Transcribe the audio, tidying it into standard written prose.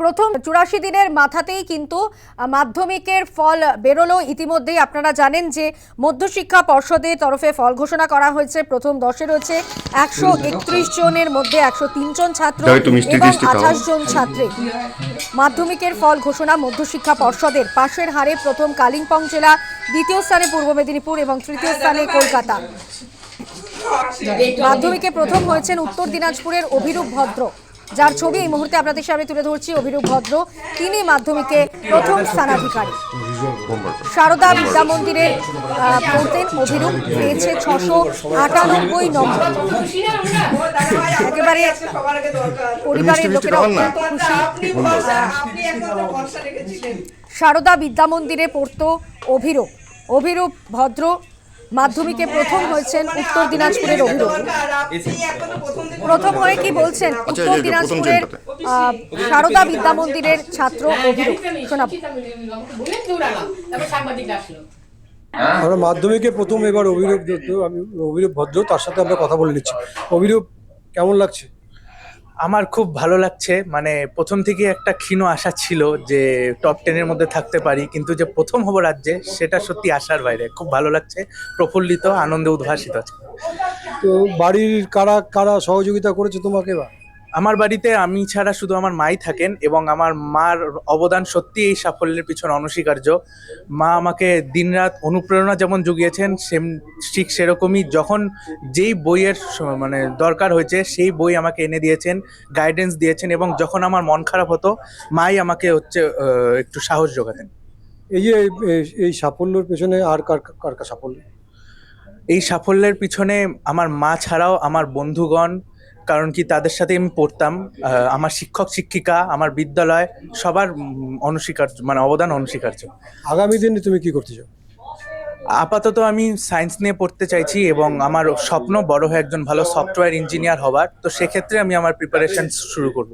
প্রথম ৮৪ দিনের মাথাতেই কিন্তু মাধ্যমিকের ফল বেরোলো। ইতিমধ্যেই আপনারা জানেন যে মধ্যশিক্ষা পর্ষদের তরফে ফল ঘোষণা করা হয়েছে। প্রথম ১০-এ রয়েছে ১৩১ জনের মধ্যে ১০৩ জন ছাত্র এবং ২৮ জন ছাত্রী। মাধ্যমিকের ফল ঘোষণা মধ্যশিক্ষা পর্ষদের। পাশের হারে প্রথম কালিম্পং জেলা, দ্বিতীয় স্থানে পূর্ব মেদিনীপুর এবং তৃতীয় স্থানে কলকাতা। মাধ্যমিকে প্রথম হয়েছেন উত্তর দিনাজপুরের অভিরূপ ভদ্র, যার ছবি এই মুহূর্তে আপনাদের সামনে তুলে ধরছি। অভিরূপ ভদ্র তিনি মাধ্যমিকে প্রথম স্থানাধিকারী। সারদা বিদ্যা মন্দিরে পড়তেন অভিরূপ, পেয়েছে ৬৯৮ নম্বর। একেবারে পরিবারের লোকেরা অত্যন্ত খুশি। সারদা বিদ্যা মন্দিরে পড়তো অভিরূপ ভদ্র মাধ্যমিকে প্রথম হয়েছেন উত্তর দিনাজপুরের অভিরূপ। প্রথম হয়ে কি বলছেন উত্তর দিনাজপুরের সারদা বিদ্যা মন্দিরের ছাত্র অভিরূপ, শোনাব। আমরা মাধ্যমিকে প্রথম এবার অভিরূপ ভদ্র, তার সাথে আমরা কথা বলে নিচ্ছি। অভিরূপ, কেমন লাগছে? আমার খুব ভালো লাগছে। মানে প্রথম থেকে একটা ক্ষীণ আশা ছিল যে টপ 10-এর মধ্যে থাকতে পারি, কিন্তু যে প্রথম হব রাজ্যে সেটা সত্যি আশার বাইরে। খুব ভালো লাগছে, প্রফুল্লিত, আনন্দে উদ্ভাসিত আছে। তো বাড়ির কারা কারা সহযোগিতা করেছে তোমাকে? আমার বাড়িতে আমি ছাড়া শুধু আমার মাই থাকেন এবং আমার মার অবদান সত্যি এই সাফল্যের পিছনে অনস্বীকার্য। মা আমাকে দিনরাত অনুপ্রেরণা যেমন জুগিয়েছেন, ঠিক সেরকমই যখন যেই বইয়ের মানে দরকার হয়েছে সেই বই আমাকে এনে দিয়েছেন, গাইডেন্স দিয়েছেন, এবং যখন আমার মন খারাপ হতো মাই আমাকে একটু সাহস জোগাতেন। এই যে এই সাফল্যের পেছনে আর কার কার কার সাফল্য? এই সাফল্যের পিছনে আমার মা ছাড়াও আমার বন্ধুগণ, কারণ কি তাদের সাথে আমি পড়তাম, আমার শিক্ষক শিক্ষিকা, আমার বিদ্যালয়, সবার অনস্বীকার্য, মানে অবদান অনস্বীকার্য। আগামী দিনে তুমি কি করতে চাও? আপাতত আমি সায়েন্স নিয়ে পড়তে চাইছি এবং আমার স্বপ্ন বড় হয়ে একজন ভালো সফটওয়্যার ইঞ্জিনিয়ার হবার। তো সেক্ষেত্রে আমি আমার প্রিপারেশন শুরু করব।